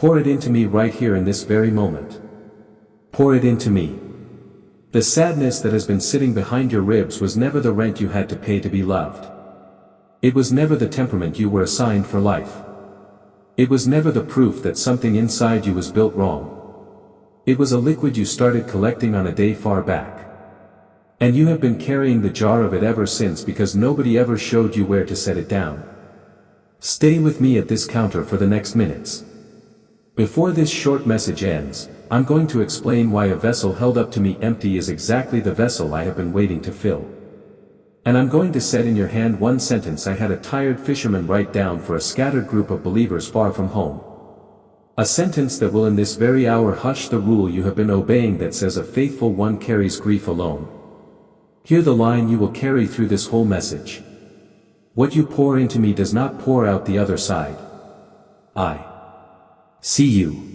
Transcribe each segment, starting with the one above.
Pour it into me right here in this very moment. Pour it into me. The sadness that has been sitting behind your ribs was never the rent you had to pay to be loved. It was never the temperament you were assigned for life. It was never the proof that something inside you was built wrong. It was a liquid you started collecting on a day far back. And you have been carrying the jar of it ever since because nobody ever showed you where to set it down. Stay with me at this counter for the next minutes. Before this short message ends, I'm going to explain why a vessel held up to me empty is exactly the vessel I have been waiting to fill. And I'm going to set in your hand one sentence I had a tired fisherman write down for a scattered group of believers far from home. A sentence that will in this very hour hush the rule you have been obeying that says a faithful one carries grief alone. Hear the line you will carry through this whole message. What you pour into me does not pour out the other side. I see you.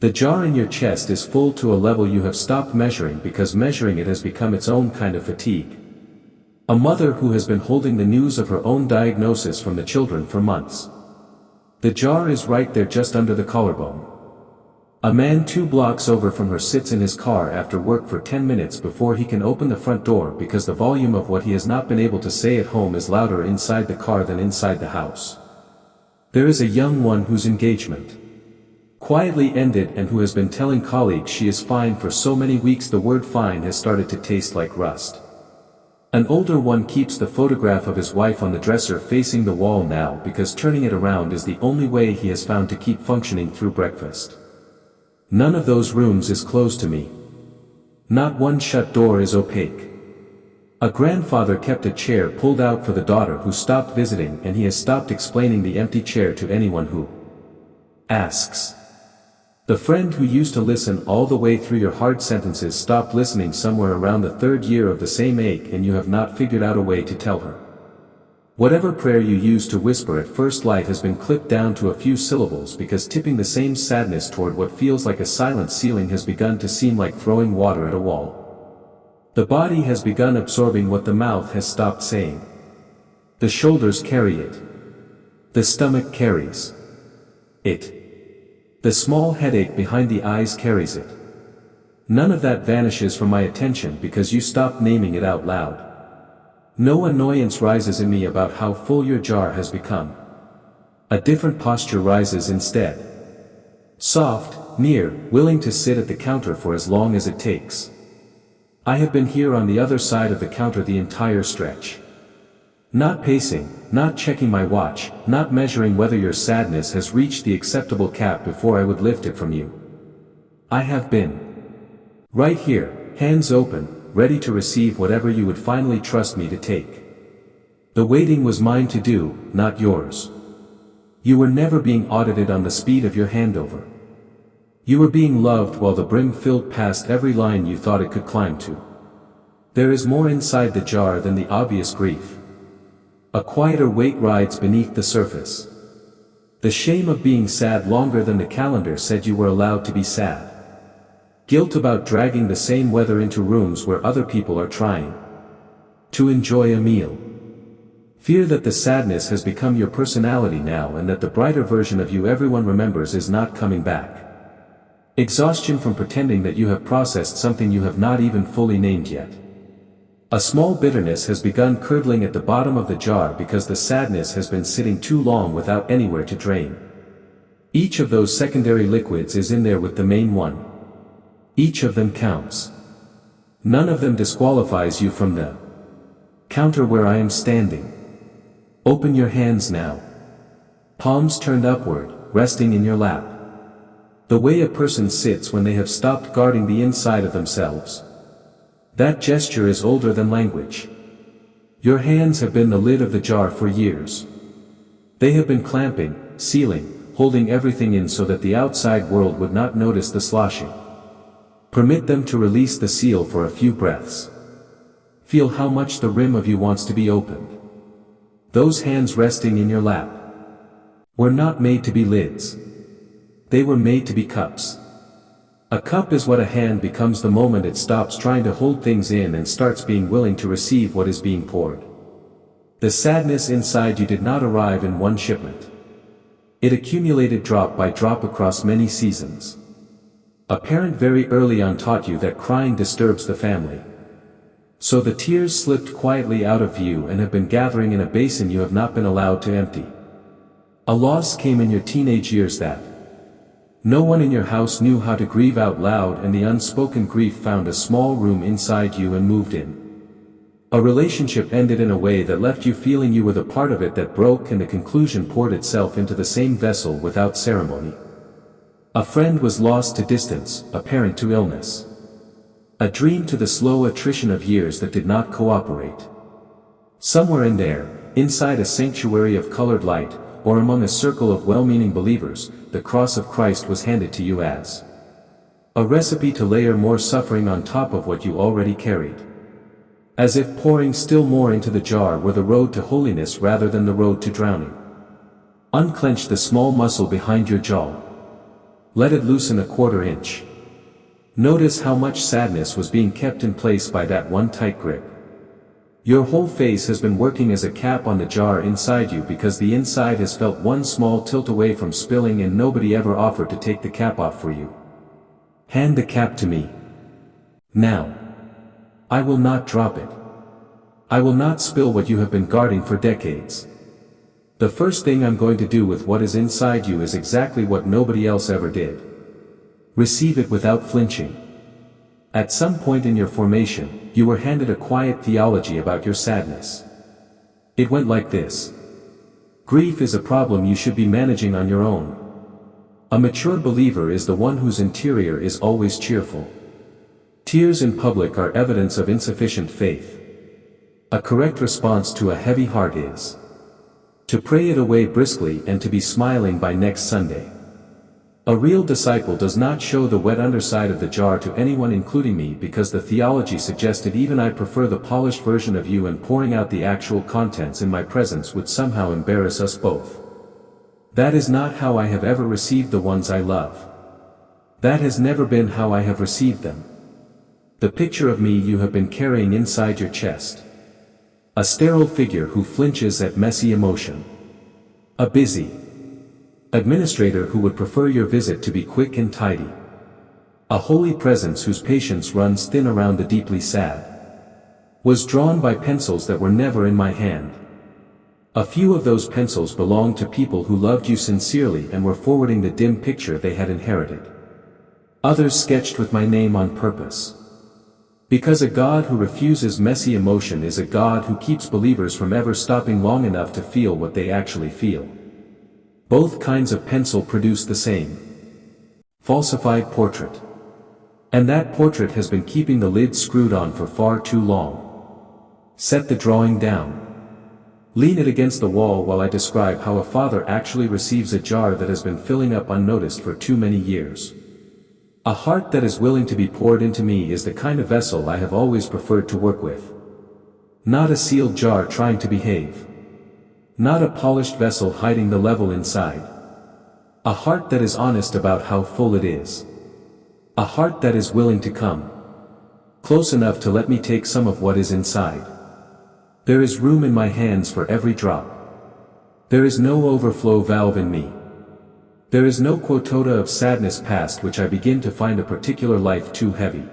The jar in your chest is full to a level you have stopped measuring because measuring it has become its own kind of fatigue. A mother who has been holding the news of her own diagnosis from the children for months. The jar is right there just under the collarbone. A man 2 blocks over from her sits in his car after work for 10 minutes before he can open the front door because the volume of what he has not been able to say at home is louder inside the car than inside the house. There is a young one whose engagement quietly ended and who has been telling colleagues she is fine for so many weeks the word fine has started to taste like rust. An older one keeps the photograph of his wife on the dresser facing the wall now because turning it around is the only way he has found to keep functioning through breakfast. None of those rooms is closed to me. Not one shut door is opaque. A grandfather kept a chair pulled out for the daughter who stopped visiting and he has stopped explaining the empty chair to anyone who asks. The friend who used to listen all the way through your hard sentences stopped listening somewhere around the 3rd year of the same ache and you have not figured out a way to tell her. Whatever prayer you used to whisper at first light has been clipped down to a few syllables because tipping the same sadness toward what feels like a silent ceiling has begun to seem like throwing water at a wall. The body has begun absorbing what the mouth has stopped saying. The shoulders carry it. The stomach carries it. The small headache behind the eyes carries it. None of that vanishes from my attention because you stopped naming it out loud. No annoyance rises in me about how full your jar has become. A different posture rises instead. Soft, near, willing to sit at the counter for as long as it takes. I have been here on the other side of the counter the entire stretch. Not pacing, not checking my watch, not measuring whether your sadness has reached the acceptable cap before I would lift it from you. I have been right here, hands open, ready to receive whatever you would finally trust me to take. The waiting was mine to do, not yours. You were never being audited on the speed of your handover. You were being loved while the brim filled past every line you thought it could climb to. There is more inside the jar than the obvious grief. A quieter weight rides beneath the surface. The shame of being sad longer than the calendar said you were allowed to be sad. Guilt about dragging the same weather into rooms where other people are trying to enjoy a meal. Fear that the sadness has become your personality now and that the brighter version of you everyone remembers is not coming back. Exhaustion from pretending that you have processed something you have not even fully named yet. A small bitterness has begun curdling at the bottom of the jar because the sadness has been sitting too long without anywhere to drain. Each of those secondary liquids is in there with the main one. Each of them counts. None of them disqualifies you from the counter where I am standing. Open your hands now. Palms turned upward, resting in your lap. The way a person sits when they have stopped guarding the inside of themselves. That gesture is older than language. Your hands have been the lid of the jar for years. They have been clamping, sealing, holding everything in so that the outside world would not notice the sloshing. Permit them to release the seal for a few breaths. Feel how much the rim of you wants to be opened. Those hands resting in your lap were not made to be lids. They were made to be cups. A cup is what a hand becomes the moment it stops trying to hold things in and starts being willing to receive what is being poured. The sadness inside you did not arrive in one shipment. It accumulated drop by drop across many seasons. A parent very early on taught you that crying disturbs the family. So the tears slipped quietly out of view and have been gathering in a basin you have not been allowed to empty. A loss came in your teenage years that no one in your house knew how to grieve out loud, and the unspoken grief found a small room inside you and moved in. A relationship ended in a way that left you feeling you were the part of it that broke, and the conclusion poured itself into the same vessel without ceremony. A friend was lost to distance, a parent to illness. A dream to the slow attrition of years that did not cooperate. Somewhere in there, inside a sanctuary of colored light, or among a circle of well-meaning believers, the cross of Christ was handed to you as a recipe to layer more suffering on top of what you already carried. As if pouring still more into the jar were the road to holiness rather than the road to drowning. Unclench the small muscle behind your jaw. Let it loosen a quarter inch. Notice how much sadness was being kept in place by that one tight grip. Your whole face has been working as a cap on the jar inside you because the inside has felt one small tilt away from spilling, and nobody ever offered to take the cap off for you. Hand the cap to me. Now. I will not drop it. I will not spill what you have been guarding for decades. The first thing I'm going to do with what is inside you is exactly what nobody else ever did. Receive it without flinching. At some point in your formation, you were handed a quiet theology about your sadness. It went like this. Grief is a problem you should be managing on your own. A mature believer is the one whose interior is always cheerful. Tears in public are evidence of insufficient faith. A correct response to a heavy heart is to pray it away briskly and to be smiling by next Sunday. A real disciple does not show the wet underside of the jar to anyone, including me, because the theology suggested even I prefer the polished version of you, and pouring out the actual contents in my presence would somehow embarrass us both. That is not how I have ever received the ones I love. That has never been how I have received them. The picture of me you have been carrying inside your chest. A sterile figure who flinches at messy emotion. A busy administrator who would prefer your visit to be quick and tidy. A holy presence whose patience runs thin around the deeply sad. Was drawn by pencils that were never in my hand. A few of those pencils belonged to people who loved you sincerely and were forwarding the dim picture they had inherited. Others sketched with my name on purpose. Because a God who refuses messy emotion is a God who keeps believers from ever stopping long enough to feel what they actually feel. Both kinds of pencil produce the same falsified portrait. And that portrait has been keeping the lid screwed on for far too long. Set the drawing down. Lean it against the wall while I describe how a father actually receives a jar that has been filling up unnoticed for too many years. A heart that is willing to be poured into me is the kind of vessel I have always preferred to work with. Not a sealed jar trying to behave. Not a polished vessel hiding the level inside. A heart that is honest about how full it is. A heart that is willing to come close enough to let me take some of what is inside. There is room in my hands for every drop. There is no overflow valve in me. There is no quota of sadness past which I begin to find a particular life too heavy.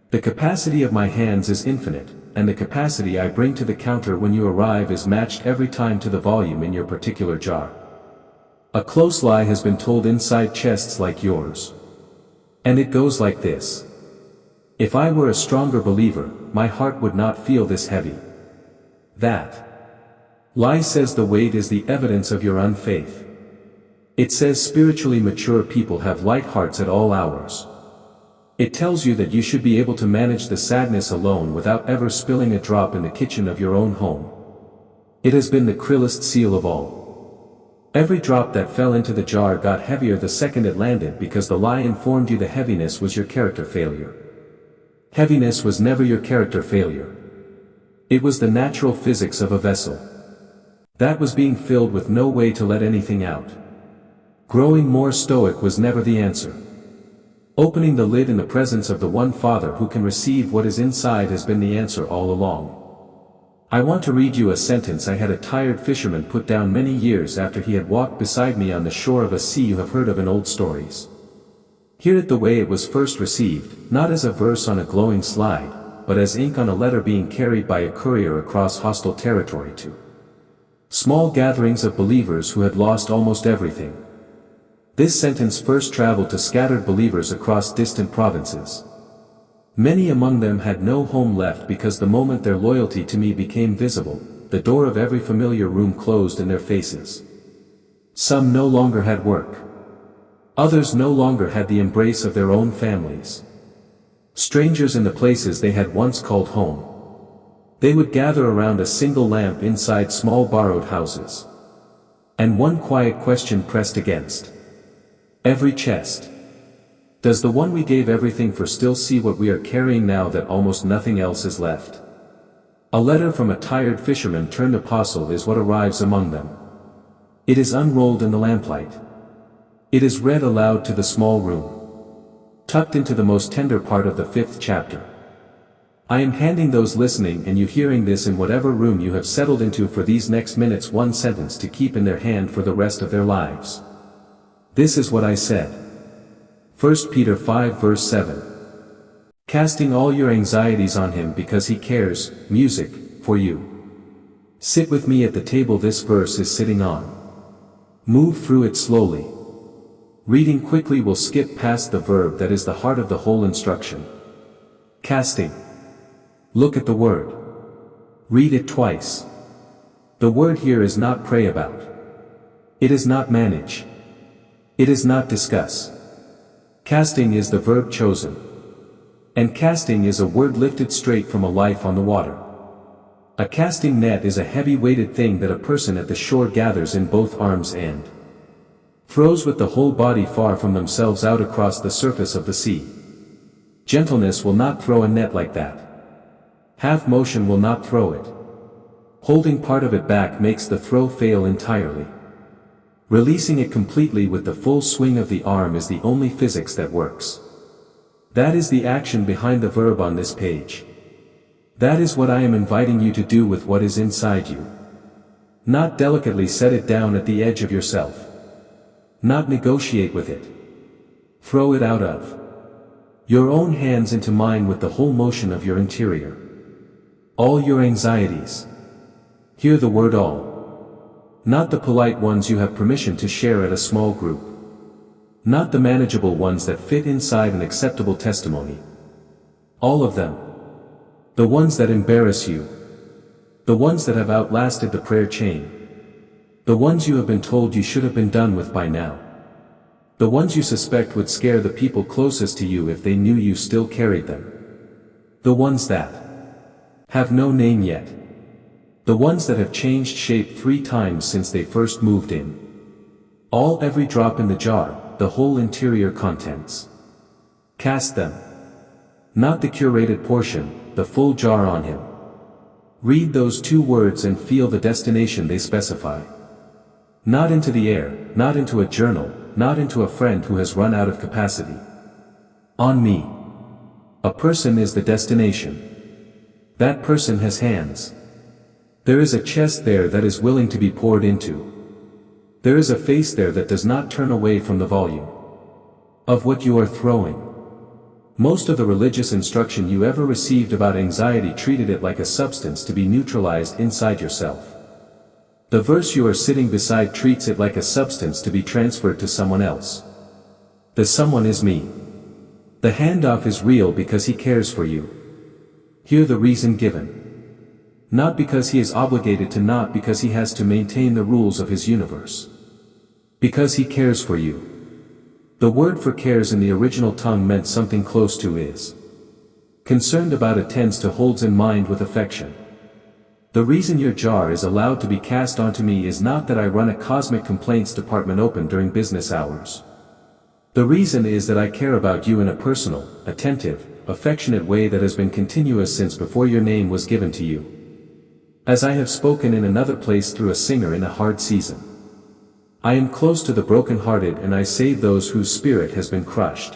The capacity of my hands is infinite, and the capacity I bring to the counter when you arrive is matched every time to the volume in your particular jar. A close lie has been told inside chests like yours. And it goes like this. If I were a stronger believer, my heart would not feel this heavy. That lie says the weight is the evidence of your unfaith. It says spiritually mature people have light hearts at all hours. It tells you that you should be able to manage the sadness alone without ever spilling a drop in the kitchen of your own home. It has been the cruelest seal of all. Every drop that fell into the jar got heavier the second it landed because the lie informed you the heaviness was your character failure. Heaviness was never your character failure. It was the natural physics of a vessel. That was being filled with no way to let anything out. Growing more stoic was never the answer. Opening the lid in the presence of the one Father who can receive what is inside has been the answer all along. I want to read you a sentence I had a tired fisherman put down many years after he had walked beside me on the shore of a sea you have heard of in old stories. Hear it the way it was first received, not as a verse on a glowing slide, but as ink on a letter being carried by a courier across hostile territory to small gatherings of believers who had lost almost everything. This sentence first traveled to scattered believers across distant provinces. Many among them had no home left because the moment their loyalty to me became visible, the door of every familiar room closed in their faces. Some no longer had work. Others no longer had the embrace of their own families. Strangers in the places they had once called home. They would gather around a single lamp inside small borrowed houses. And one quiet question pressed against every chest. Does the one we gave everything for still see what we are carrying now that almost nothing else is left? A letter from a tired fisherman turned apostle is what arrives among them. It is unrolled in the lamplight. It is read aloud to the small room, tucked into the most tender part of the 5th chapter. I am handing those listening and you hearing this in whatever room you have settled into for these next minutes one sentence to keep in their hand for the rest of their lives. This is what I said. 1 Peter 5 verse 7. Casting all your anxieties on him because he cares, music, for you. Sit with me at the table this verse is sitting on. Move through it slowly. Reading quickly will skip past the verb that is the heart of the whole instruction. Casting. Look at the word. Read it twice. The word here is not pray about. It is not manage. It is not discuss. Casting is the verb chosen. And casting is a word lifted straight from a life on the water. A casting net is a heavy-weighted thing that a person at the shore gathers in both arms and throws with the whole body far from themselves out across the surface of the sea. Gentleness will not throw a net like that. Half motion will not throw it. Holding part of it back makes the throw fail entirely. Releasing it completely with the full swing of the arm is the only physics that works. That is the action behind the verb on this page. That is what I am inviting you to do with what is inside you. Not delicately set it down at the edge of yourself. Not negotiate with it. Throw it out of your own hands into mine with the whole motion of your interior. All your anxieties. Hear the word all. Not the polite ones you have permission to share at a small group. Not the manageable ones that fit inside an acceptable testimony. All of them. The ones that embarrass you. The ones that have outlasted the prayer chain. The ones you have been told you should have been done with by now. The ones you suspect would scare the people closest to you if they knew you still carried them. The ones that have no name yet. The ones that have changed shape 3 times since they first moved in. All every drop in the jar, the whole interior contents. Cast them. Not the curated portion, the full jar on him. Read those 2 words and feel the destination they specify. Not into the air, not into a journal, not into a friend who has run out of capacity. On me. A person is the destination. That person has hands. There is a chest there that is willing to be poured into. There is a face there that does not turn away from the volume of what you are throwing. Most of the religious instruction you ever received about anxiety treated it like a substance to be neutralized inside yourself. The verse you are sitting beside treats it like a substance to be transferred to someone else. The someone is me. The handoff is real because he cares for you. Hear the reason given. Not because he is obligated to, not because he has to maintain the rules of his universe. Because he cares for you. The word for cares in the original tongue meant something close to is. Concerned about attends to, holds in mind with affection. The reason your jar is allowed to be cast onto me is not that I run a cosmic complaints department open during business hours. The reason is that I care about you in a personal, attentive, affectionate way that has been continuous since before your name was given to you. As I have spoken in another place through a singer in a hard season. I am close to the broken-hearted and I save those whose spirit has been crushed.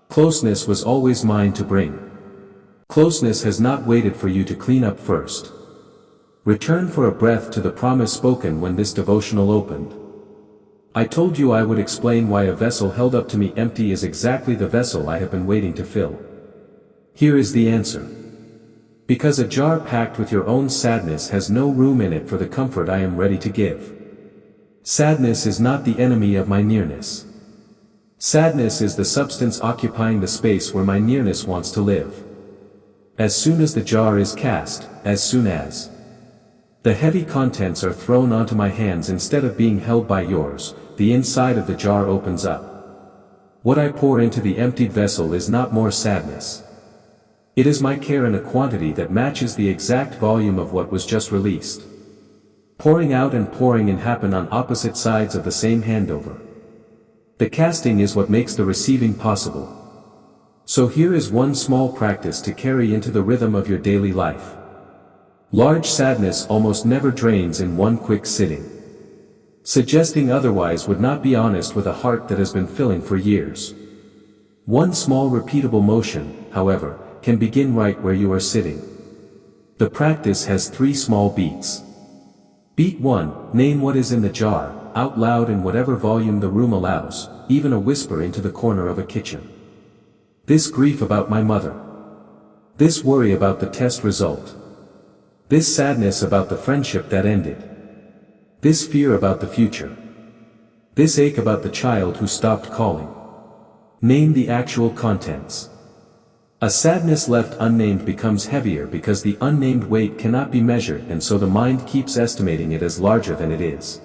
Closeness was always mine to bring. Closeness has not waited for you to clean up first. Return for a breath to the promise spoken when this devotional opened. I told you I would explain why a vessel held up to me empty is exactly the vessel I have been waiting to fill. Here is the answer. Because a jar packed with your own sadness has no room in it for the comfort I am ready to give. Sadness is not the enemy of my nearness. Sadness is the substance occupying the space where my nearness wants to live. As soon as the jar is cast, as soon as the heavy contents are thrown onto my hands instead of being held by yours, the inside of the jar opens up. What I pour into the emptied vessel is not more sadness. It is my care in a quantity that matches the exact volume of what was just released. Pouring out and pouring in happen on opposite sides of the same handover. The casting is what makes the receiving possible. So here is one small practice to carry into the rhythm of your daily life. Large sadness almost never drains in one quick sitting. Suggesting otherwise would not be honest with a heart that has been filling for years. One small repeatable motion, however, can begin right where you are sitting. The practice has 3 small beats. Beat 1, name what is in the jar, out loud in whatever volume the room allows, even a whisper into the corner of a kitchen. This grief about my mother. This worry about the test result. This sadness about the friendship that ended. This fear about the future. This ache about the child who stopped calling. Name the actual contents. A sadness left unnamed becomes heavier because the unnamed weight cannot be measured, and so the mind keeps estimating it as larger than it is.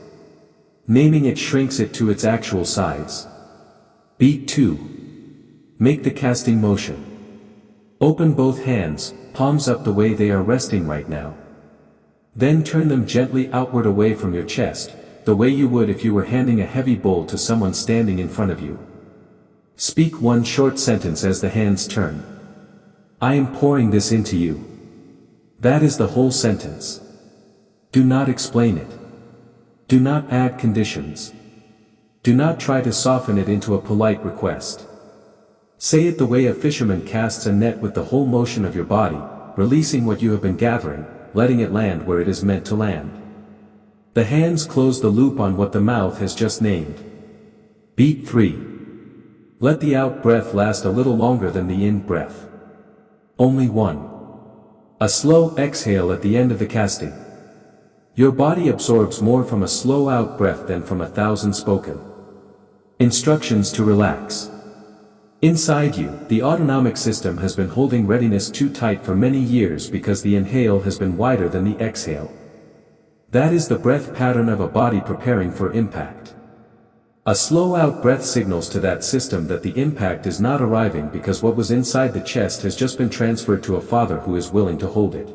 Naming it shrinks it to its actual size. Beat 2. Make the casting motion. Open both hands, palms up the way they are resting right now. Then turn them gently outward away from your chest, the way you would if you were handing a heavy bowl to someone standing in front of you. Speak one short sentence as the hands turn. I am pouring this into you. That is the whole sentence. Do not explain it. Do not add conditions. Do not try to soften it into a polite request. Say it the way a fisherman casts a net, with the whole motion of your body, releasing what you have been gathering, letting it land where it is meant to land. The hands close the loop on what the mouth has just named. Beat 3. Let the out breath last a little longer than the in breath. Only 1. A slow exhale at the end of the casting. Your body absorbs more from a slow out breath than from 1,000 spoken. Instructions to relax. Inside you, the autonomic system has been holding readiness too tight for many years because the inhale has been wider than the exhale. That is the breath pattern of a body preparing for impact. A slow out breath signals to that system that the impact is not arriving because what was inside the chest has just been transferred to a father who is willing to hold it.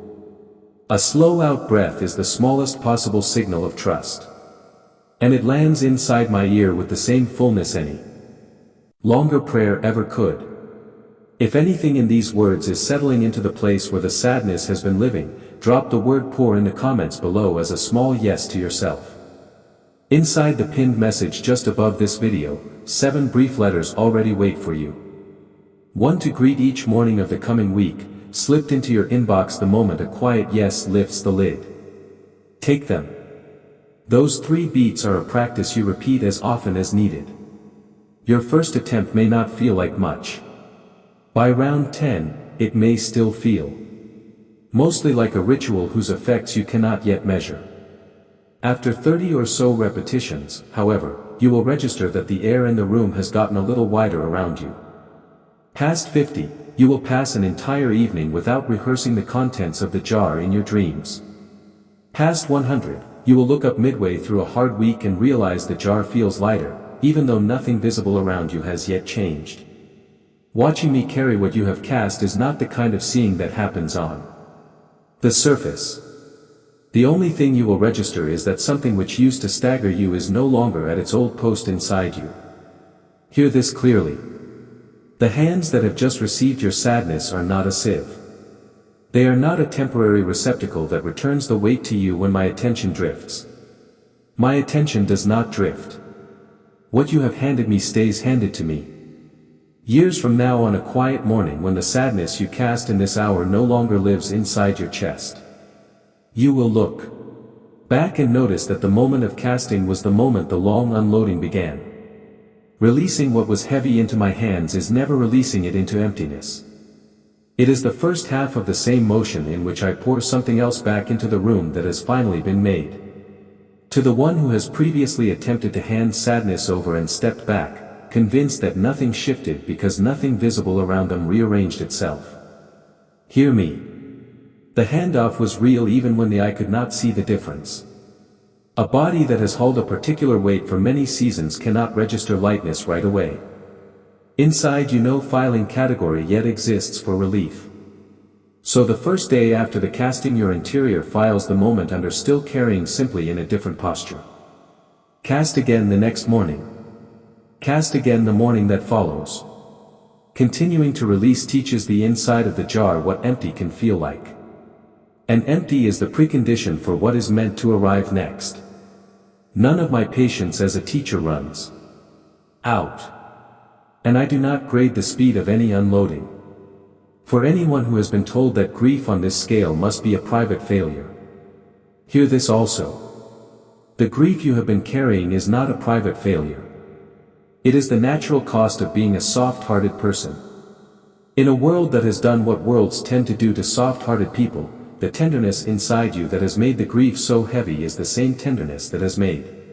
A slow out breath is the smallest possible signal of trust. And it lands inside my ear with the same fullness any longer prayer ever could. If anything in these words is settling into the place where the sadness has been living, drop the word pour in the comments below as a small yes to yourself. Inside the pinned message just above this video, 7 brief letters already wait for you. 1 to greet each morning of the coming week, slipped into your inbox the moment a quiet yes lifts the lid. Take them. Those 3 beats are a practice you repeat as often as needed. Your first attempt may not feel like much. By round 10, it may still feel mostly like a ritual whose effects you cannot yet measure. After 30 or so repetitions, however, you will register that the air in the room has gotten a little wider around you. Past 50, you will pass an entire evening without rehearsing the contents of the jar in your dreams. Past 100, you will look up midway through a hard week and realize the jar feels lighter, even though nothing visible around you has yet changed. Watching me carry what you have cast is not the kind of seeing that happens on the surface. The only thing you will register is that something which used to stagger you is no longer at its old post inside you. Hear this clearly. The hands that have just received your sadness are not a sieve. They are not a temporary receptacle that returns the weight to you when my attention drifts. My attention does not drift. What you have handed me stays handed to me. Years from now, on a quiet morning when the sadness you cast in this hour no longer lives inside your chest, You will look back and notice that the moment of casting was the moment the long unloading began. Releasing what was heavy into my hands is never releasing it into emptiness. It is the first half of the same motion in which I pour something else back into the room that has finally been made. To the one who has previously attempted to hand sadness over and stepped back, convinced that nothing shifted because nothing visible around them rearranged itself. Hear me. The handoff was real even when the eye could not see the difference. A body that has held a particular weight for many seasons cannot register lightness right away. Inside filing category yet exists for relief. So the first day after the casting your interior files the moment under still carrying simply in a different posture. Cast again the next morning. Cast again the morning that follows. Continuing to release teaches the inside of the jar what empty can feel like. And empty is the precondition for what is meant to arrive next. None of my patience as a teacher runs out. And I do not grade the speed of any unloading. For anyone who has been told that grief on this scale must be a private failure, hear this also. The grief you have been carrying is not a private failure. It is the natural cost of being a soft-hearted person. In a world that has done what worlds tend to do to soft-hearted people, the tenderness inside you that has made the grief so heavy is the same tenderness that has made